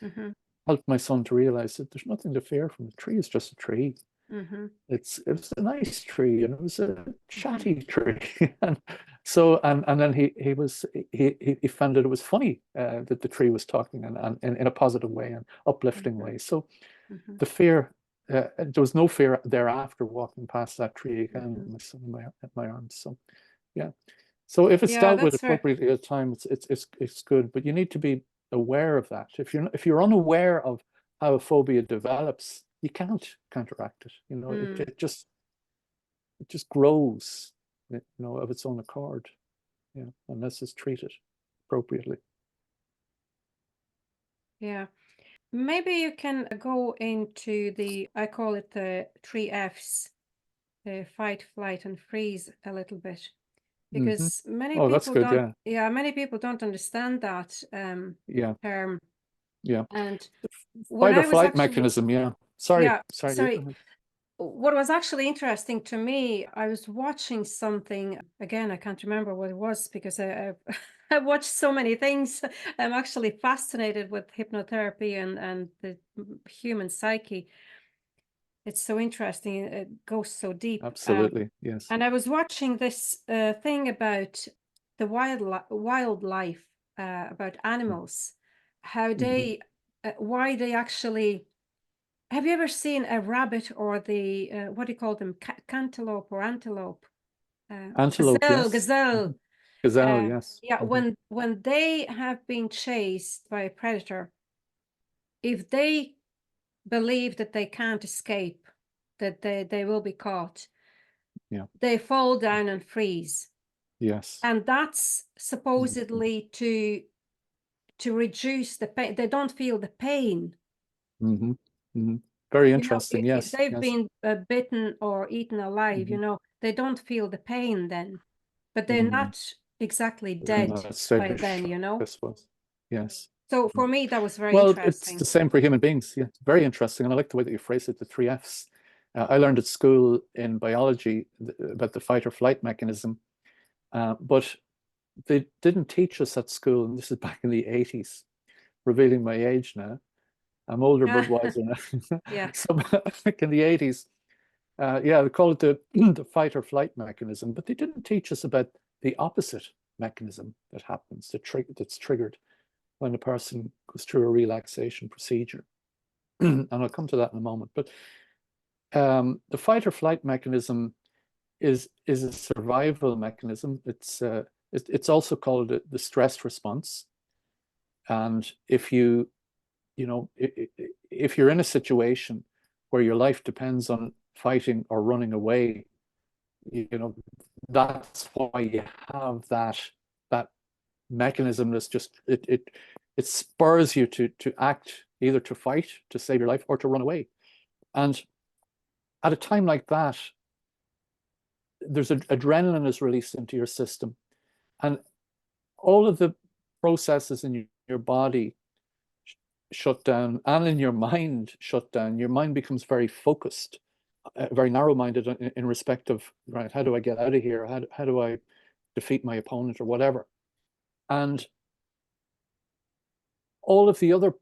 helped my son to realize that there's nothing to fear from the tree. It's just a tree. It was a nice tree, and it was a chatty tree. And so and then he found that it was funny that the tree was talking and in a positive way and uplifting way. So the fear, there was no fear thereafter walking past that tree again with my son in my arms. So yeah. So if it's dealt with appropriately at the time, it's good. But you need to be aware of that. If you're unaware of how a phobia develops, you can't counteract it. It just grows, of its own accord. Yeah, unless it's treated appropriately. Yeah. Maybe you can go into I call it the 3 Fs, the fight, flight, and freeze a little bit. Because many people that's good, don't, many people don't understand that term. Yeah. And fight or flight mechanism, Sorry. What was actually interesting to me, I was watching something, again, I can't remember what it was because I watched so many things. I'm actually fascinated with hypnotherapy and the human psyche. It's so interesting. It goes so deep. Absolutely, yes. And I was watching this thing about the wildlife, about animals, how they, why they actually. Have you ever seen a rabbit or the what do you call them, cantaloupe or antelope? Antelope, yes. Gazelle. Gazelle, yes. Yeah, when they have been chased by a predator, if they believe that they can't escape, that they will be caught, Yeah. they fall down and freeze. Yes. And that's supposedly to reduce the pain. They don't feel the pain. Very You know, interesting. if Yes. they've Yes. been bitten or eaten alive, you know, they don't feel the pain then. But they're not exactly dead by then, you know. I suppose. Yes. So for me, that was very Well, it's interesting. the same for human beings. Yeah, it's very interesting. And I like the way that you phrase it, the three Fs. I learned at school in biology about the fight or flight mechanism, but they didn't teach us at school, and this is back in the 80s, revealing my age now. I'm older but wiser now. Yeah. So back in the 80s, yeah, they call it the fight or flight mechanism, but they didn't teach us about the opposite mechanism that happens, that's triggered when a person goes through a relaxation procedure. And I'll come to that in a moment. But the fight or flight mechanism is a survival mechanism. It's also called the stress response. And if you know, if you're in a situation where your life depends on fighting or running away, you know, that's why you have that mechanism that's just it spurs you to act, either to fight to save your life or to run away. And at a time like that, there's adrenaline is released into your system, and all of the processes in your body shut down, and in your mind shut down. Your mind becomes very focused, very narrow-minded in respect of, right, how do I get out of here? How do I defeat my opponent or whatever? And all of the other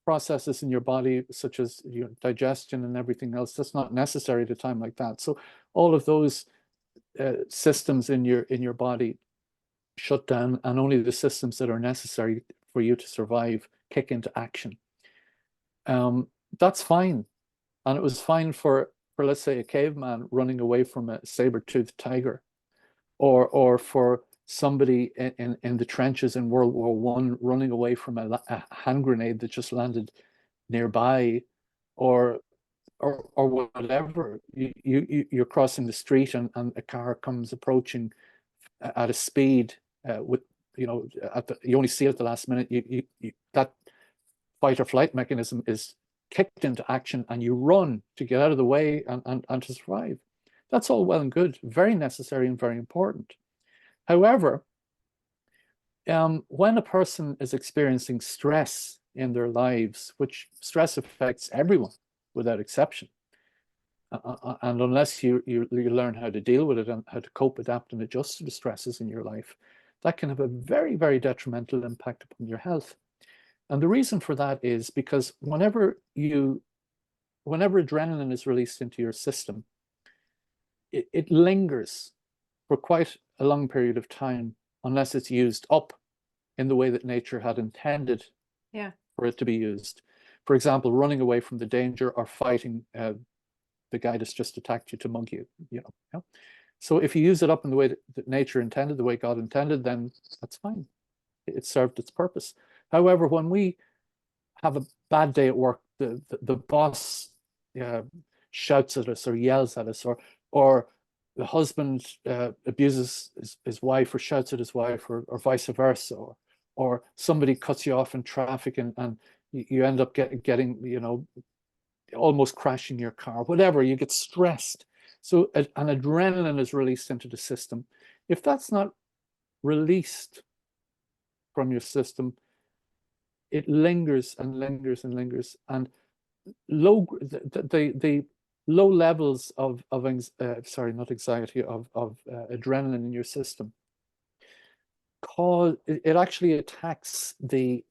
processes in your body, such as your digestion and everything else, that's not necessary at a time like that. So all of those systems in your body shut down, and only the systems that are necessary for you to survive kick into action. That's fine, and it was fine for let's say a caveman running away from a saber-toothed tiger, or for somebody in the trenches in World War I running away from a hand grenade that just landed nearby, or whatever. You're crossing the street, and a car comes approaching at a speed, with, you know, you only see it at the last minute. That fight or flight mechanism is kicked into action, and you run to get out of the way and to survive. That's all well and good, very necessary and very important. However, when a person is experiencing stress in their lives, which stress affects everyone without exception, and unless you learn how to deal with it and how to cope, adapt, and adjust to the stresses in your life, that can have a very, very detrimental impact upon your health. And the reason for that is because whenever adrenaline is released into your system, it lingers for quite a long period of time, unless it's used up in the way that nature had intended for it to be used. For example, running away from the danger, or fighting the guy that's just attacked you to mug you, you know. So if you use it up in the way that nature intended, the way God intended, then that's fine. It served its purpose. However, when we have a bad day at work, the boss shouts at us or yells at us, or the husband abuses his wife or shouts at his wife, or vice versa, or somebody cuts you off in traffic, and you end up getting, you know, almost crashing your car, whatever, you get stressed. So an adrenaline is released into the system. If that's not released from your system, it lingers and lingers and lingers, and the low levels of sorry, not anxiety, of adrenaline in your system cause it actually attacks the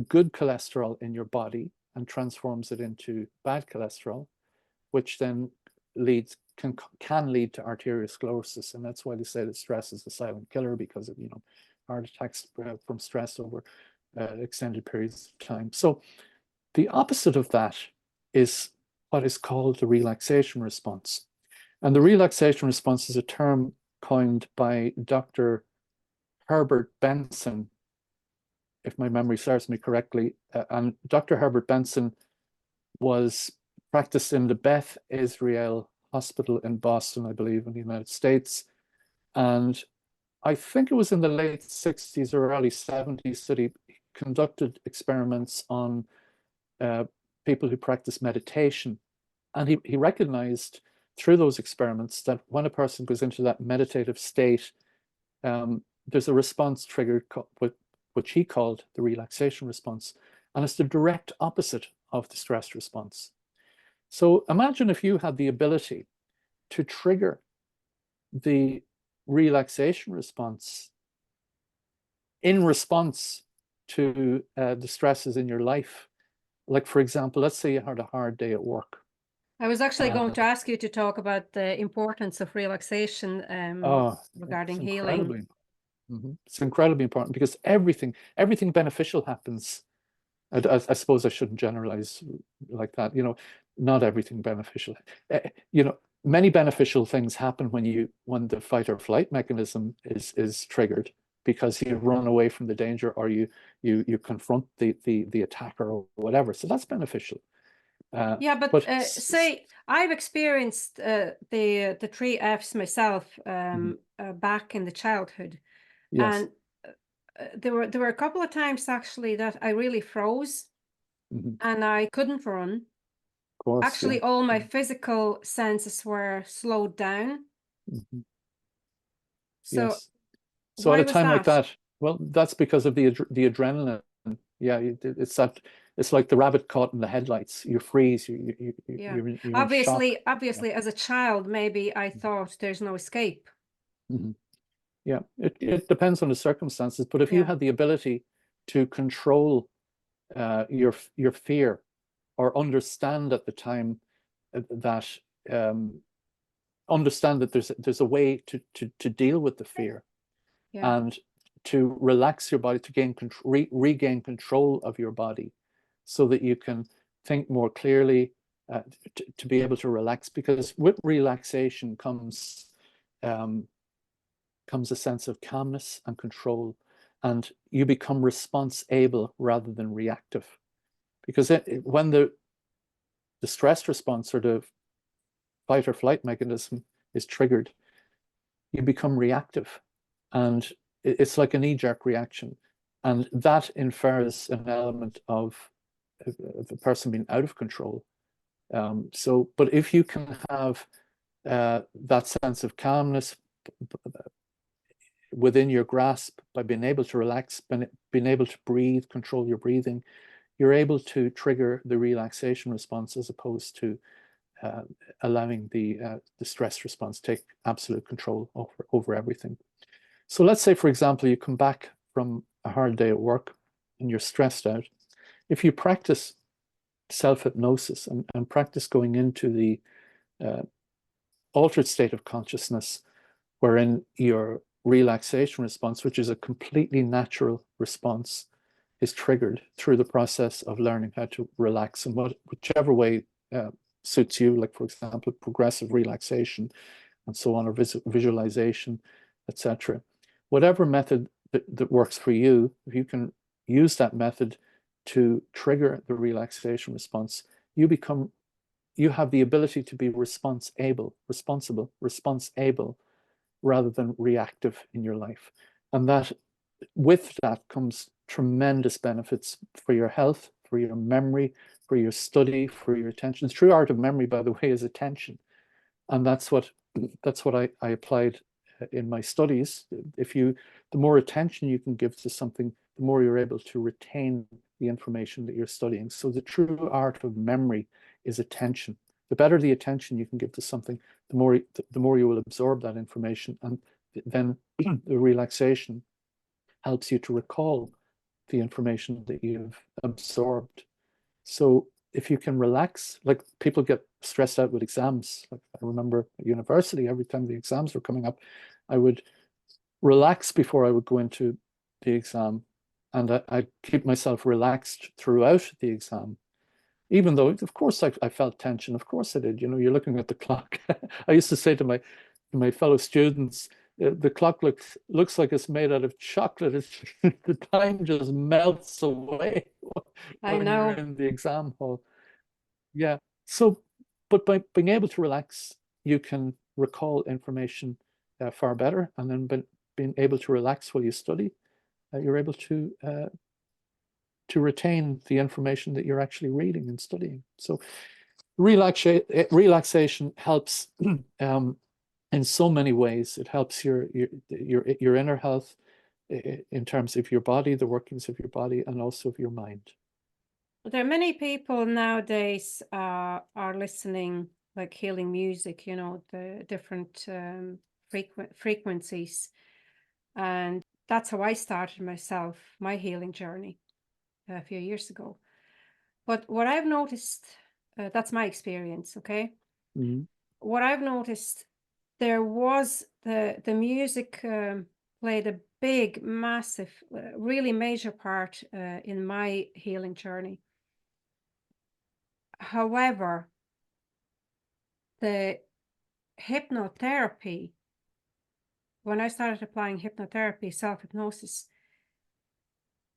good cholesterol in your body and transforms it into bad cholesterol. which then can lead to arteriosclerosis, and that's why they say that stress is the silent killer, because of heart attacks from stress over extended periods of time. So the opposite of that is what is called the relaxation response. And the relaxation response is a term coined by Dr. Herbert Benson, if my memory serves me correctly. And Dr. Herbert Benson was practiced in the Beth Israel Hospital in Boston, I believe, in the United States. And I think it was in the late 60s or early 70s that he conducted experiments on people who practice meditation. And he recognized through those experiments that when a person goes into that meditative state, there's a response triggered, which he called the relaxation response. And it's the direct opposite of the stress response. So imagine if you had the ability to trigger the relaxation response in response to the stresses in your life. Like, for example, let's say you had a hard day at work. I was actually going to ask you to talk about the importance of relaxation regarding healing. It's incredibly important, because everything beneficial happens. I suppose I shouldn't generalize like that. Not everything beneficial. Many beneficial things happen when the fight or flight mechanism is triggered, because you run away from the danger, or you confront the attacker or whatever. So that's beneficial. Yeah, but say I've experienced the 3 Fs myself back in the childhood. Yes. And there were a couple of times actually that I really froze and I couldn't run. Of course, Actually, yeah. all my physical senses were slowed down. So yes. So at why a was time like that? that, well, that's because of the adrenaline. Yeah, it's like the rabbit caught in the headlights. You freeze. Yeah. You're in shock. Obviously, as a child, maybe I thought there's no escape. Yeah, it depends on the circumstances. But if you Yeah. had the ability to control your fear, or understand at the time that understand that there's a way to deal with the fear, Yeah. and to relax your body, to regain control of your body, so that you can think more clearly, to be able to relax. Because with relaxation comes a sense of calmness and control, and you become response able rather than reactive. Because when the stress response, or the fight or flight mechanism, is triggered, you become reactive, and it's like a knee-jerk reaction, and that infers an element of the person being out of control. But if you can have that sense of calmness within your grasp, by being able to relax, being able to breathe, control your breathing, you're able to trigger the relaxation response, as opposed to allowing the stress response take absolute control over everything. So let's say, for example, you come back from a hard day at work and you're stressed out. If you practice self-hypnosis and practice going into the altered state of consciousness, wherein your relaxation response, which is a completely natural response, is triggered through the process of learning how to relax, and whichever way suits you, like, for example, progressive relaxation and so on, or visualization, etc. Whatever method that works for you, if you can use that method to trigger the relaxation response, you have the ability to be response able, rather than reactive in your life. And that, with that, comes tremendous benefits for your health, for your memory, for your study, for your attention. The true art of memory, by the way, is attention. And that's what I applied in my studies. The more attention you can give to something, the more you're able to retain the information that you're studying. So the true art of memory is attention. The better the attention you can give to something, the more you will absorb that information, and then the relaxation helps you to recall the information that you've absorbed. So if you can relax, like people get stressed out with exams. Like I remember at university, every time the exams were coming up, I would relax before I would go into the exam, and I'd keep myself relaxed throughout the exam. Even though, of course, I felt tension. Of course I did. You know, you're looking at the clock. I used to say to my fellow students, the clock looks like it's made out of chocolate. The time just melts away I when you're know. in the exam hall. Yeah. So, but by being able to relax, you can recall information far better, and then being able to relax while you study, you're able to retain the information that you're actually reading and studying. So relaxation helps in so many ways. It helps your inner health in terms of your body, the workings of your body, and also of your mind. There are many people nowadays are listening like healing music, you know, the different frequencies. And that's how I started myself, my healing journey a few years ago. But what I've noticed, that's my experience, okay? Mhm. What I've noticed, there was the music played a big, massive, really major part in my healing journey. However, the hypnotherapy, when I started applying hypnotherapy, self-hypnosis,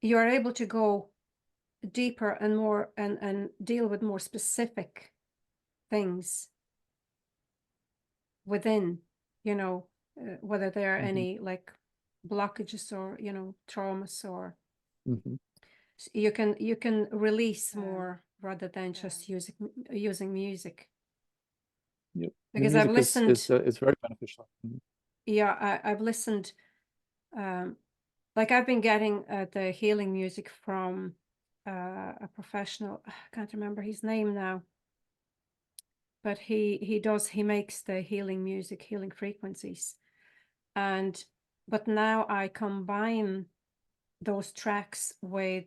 you are able to go deeper and more and deal with more specific things within, you know, whether there are any like blockages or, you know, traumas, or you can release more rather than just using music. Yep. The Because I've music listened, is very beneficial. yeah, I've listened, like I've been getting the healing music from a professional. I can't remember his name now, but he makes the healing music, healing frequencies, but now I combine those tracks with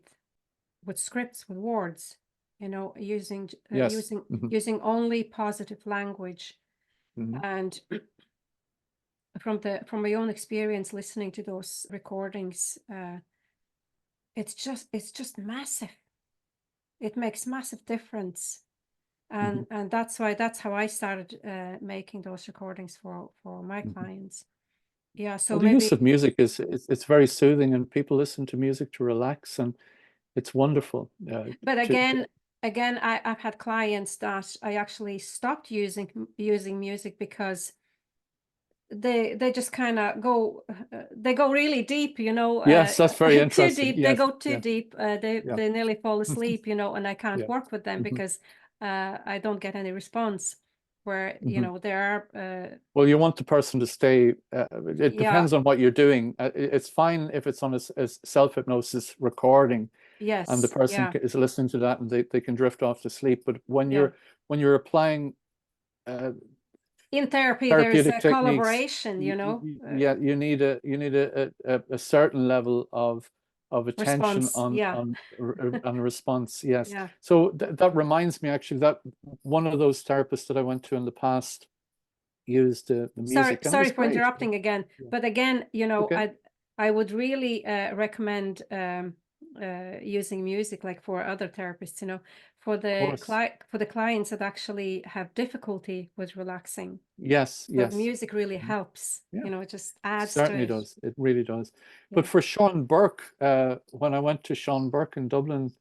scripts, with words, you know, using Yes. using only positive language. And from my own experience listening to those recordings, it's just massive. It makes massive difference. And that's how I started making those recordings for my clients. Yeah, so Well, the maybe, use of music it's very soothing, and people listen to music to relax, and it's wonderful. but again, I've had clients that I actually stopped using music because they just kind of go they go really deep, you know, Yes, that's very too interesting. deep. They Yes, go too deep. They nearly fall asleep, you know, and I can't yeah. work with them because I don't get any response. Where you know there are Well, you want the person to stay. It yeah, depends on what you're doing. It's fine if it's on a self-hypnosis recording, and the yes, person yeah, is listening to that, and they can drift off to sleep. But when yeah. you're applying In therapy, there is therapeutic a techniques, collaboration, you know, yeah, you need a certain level of attention response. Yeah, on response. Yes. yeah. So that reminds me actually that one of those therapists that I went to in the past used the music, and it Sorry was for great. interrupting again, Yeah. but again, you know, Okay. I would really recommend using music like for other therapists, you know, for Of course. for the clients that actually have difficulty with relaxing. Yes, So yes. music really helps, Yeah, you know, it just adds to certainly it. does. It really does. But Yeah. for Sean Burke, when I went to Sean Burke in Dublin,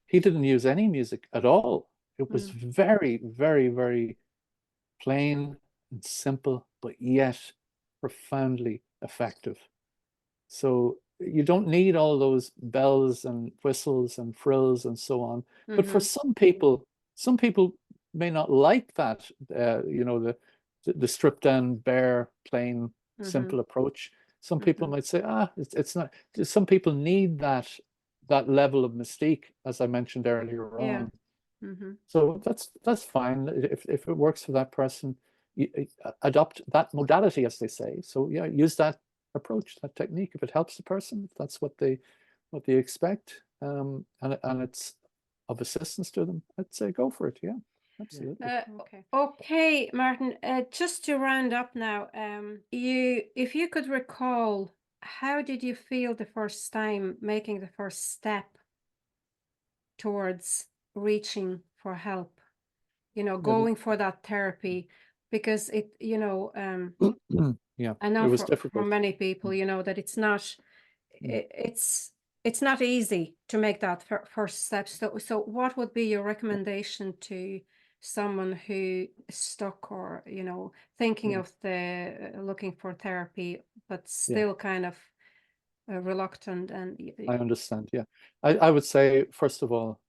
he didn't use any music at all. It was Mm. very, very, very plain and simple, but yet profoundly effective. So you don't need all those bells and whistles and frills and so on. But for some people may not like that, you know, the stripped down, bare, plain, simple approach. Some people might say, it's not. Some people need that level of mystique, as I mentioned earlier Yeah. on. So that's fine if it works for that person. Adopt that modality, as they say. So yeah, use that approach, that technique, if it helps the person, if that's what they expect. And it's of assistance to them, I'd say go for it. Yeah, absolutely. Okay, Martin, just to round up now, if you could recall, how did you feel the first time making the first step towards reaching for help, going for that therapy? Because it, yeah, I know it was for difficult. many people, that it's not, it's not easy to make that first step. So what would be your recommendation to someone who is stuck or, thinking of looking for therapy, but still kind of reluctant? And I understand. Yeah, I would say, first of all,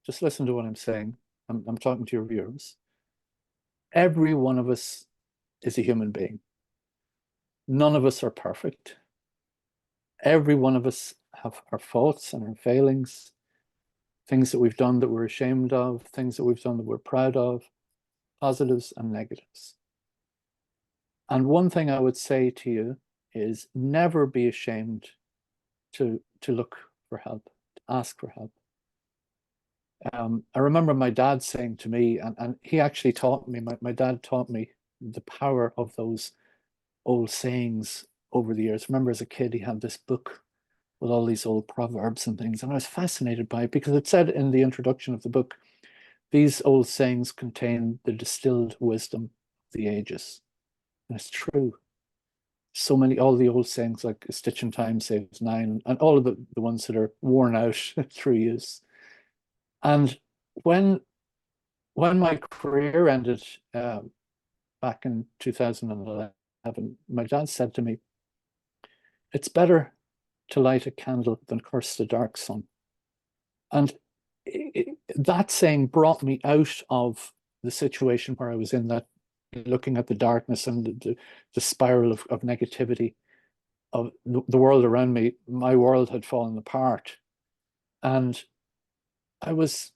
just listen to what I'm saying. I'm talking to your viewers. Every one of us is a human being. None of us are perfect. Every one of us have our faults and our failings, things that we've done that we're ashamed of, things that we've done that we're proud of, positives and negatives. And one thing I would say to you is never be ashamed to look for help, to ask for help. I remember my dad saying to me, and he actually taught me, my dad taught me the power of those old sayings over the years. Remember, as a kid, he had this book with all these old proverbs and things, and I was fascinated by it because it said in the introduction of the book, these old sayings contain the distilled wisdom of the ages. And it's true. So many, all the old sayings like a stitch in time saves nine, and all of the ones that are worn out through use. And when my career ended back in 2011, my dad said to me, "It's better to light a candle than curse the dark sun." And that saying brought me out of the situation where I was in, that looking at the darkness and the spiral of negativity of the world around me. My world had fallen apart. And I was,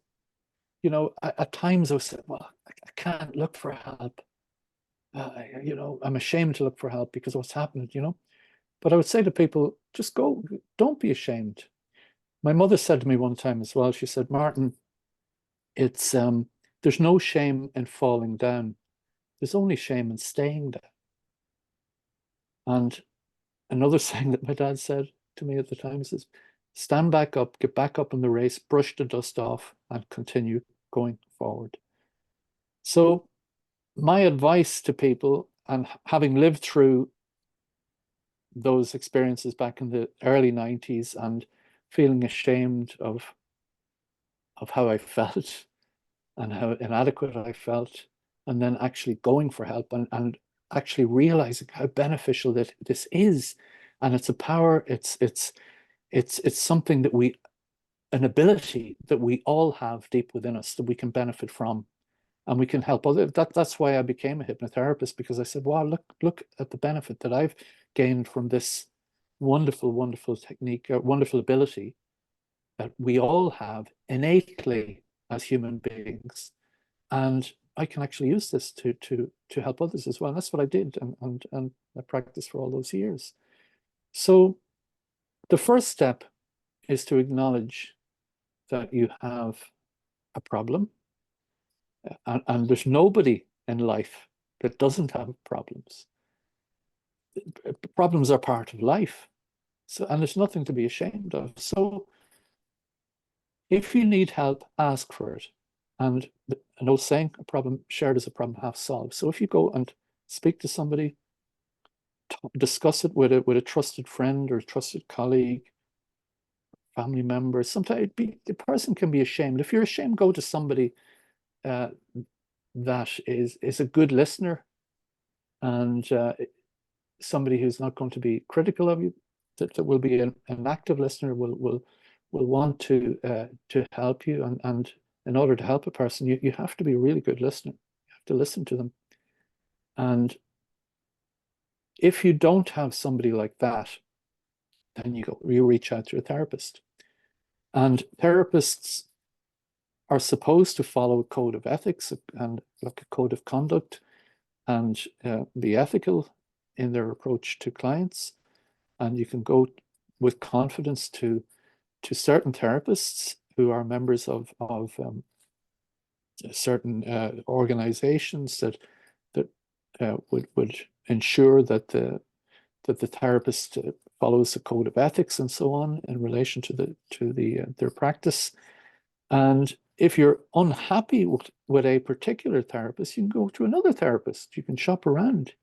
at times I was saying, well, I can't look for help. I'm ashamed to look for help because of what's happened. But I would say to people, just go, don't be ashamed. My mother said to me one time as well, she said, "Martin, it's there's no shame in falling down. There's only shame in staying down." And another saying that my dad said to me at the time is, "Stand back up, get back up in the race, brush the dust off, and continue going forward." So my advice to people, and having lived through those experiences back in the early 90s and feeling ashamed of how I felt and how inadequate I felt, and then actually going for help and actually realizing how beneficial that this is. And it's a power, it's something that an ability that we all have deep within us that we can benefit from, and we can help others. That's why I became a hypnotherapist, because I said, wow, look at the benefit that I've gained from this wonderful, wonderful technique, wonderful ability that we all have innately as human beings. And I can actually use this to help others as well. And that's what I did, and I practiced for all those years. So the first step is to acknowledge that you have a problem, and there's nobody in life that doesn't have problems. Problems are part of life, and there's nothing to be ashamed of. So if you need help, ask for it. And an old saying, a problem shared is a problem half solved. So if you go and speak to somebody, discuss it with a trusted friend or a trusted colleague, family member, sometimes the person can be ashamed. If you're ashamed, go to somebody that is a good listener, and somebody who's not going to be critical of you, that will be an active listener, will want to help you. And in order to help a person, you have to be a really good listener. You have to listen to them. And if you don't have somebody like that, then you reach out to a therapist. And therapists are supposed to follow a code of ethics and like a code of conduct, and be ethical in their approach to clients. And you can go with confidence to certain therapists who are members of certain organizations that would ensure that the therapist follows the code of ethics and so on in relation to their practice. And if you're unhappy with a particular therapist, you can go to another therapist. You can shop around.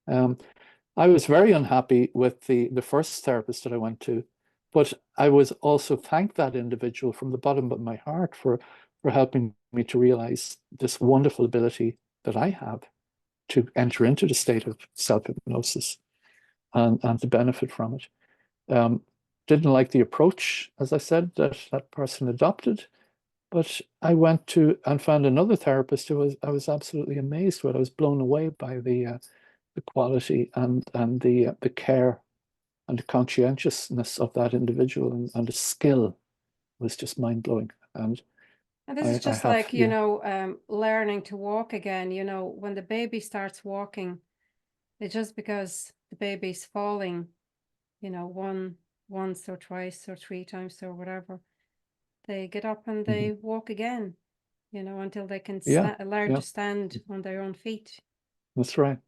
I was very unhappy with the first therapist that I went to, but I was also thanked that individual from the bottom of my heart for helping me to realize this wonderful ability that I have to enter into the state of self-hypnosis and to benefit from it. Didn't like the approach, as I said, that person adopted, but I went to and found another therapist who I was absolutely amazed with. I was blown away by the quality and the care and the conscientiousness of that individual, and the skill was just mind-blowing. And this is just like, you know, learning to walk again. You know, when the baby starts walking, it's just because the baby's falling, you know, once or twice or 3 times or whatever. They get up and they walk again, you know, until they can learn to stand on their own feet. That's right.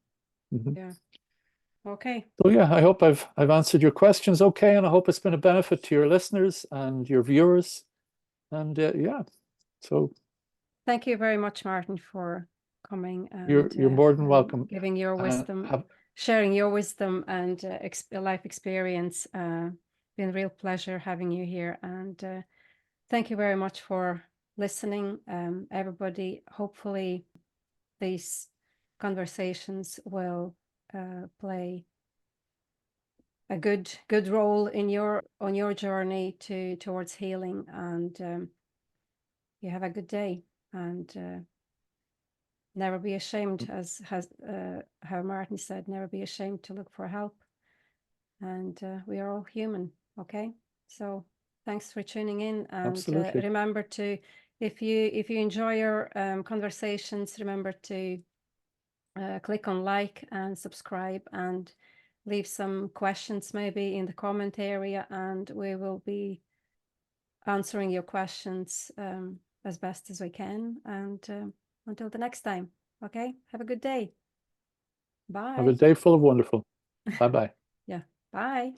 Yeah. Okay. So yeah, I hope I've answered your questions okay, and I hope it's been a benefit to your listeners and your viewers. And yeah, so thank you very much, Martin, for coming. And, you're more than welcome. Giving your wisdom, sharing your wisdom and life experience. Been a real pleasure having you here, and thank you very much for listening, everybody. Hopefully, these conversations will play a good role in on your journey towards healing, and you have a good day, and never be ashamed, as how Martin said, never be ashamed to look for help, and we are all human. Okay, so thanks for tuning in, and remember to, if you enjoy our conversations, remember to click on like and subscribe, and leave some questions maybe in the comment area, and we will be answering your questions as best as we can. And until the next time, okay, have a good day. Bye. Have a day full of wonderful. Bye-bye. Yeah, bye.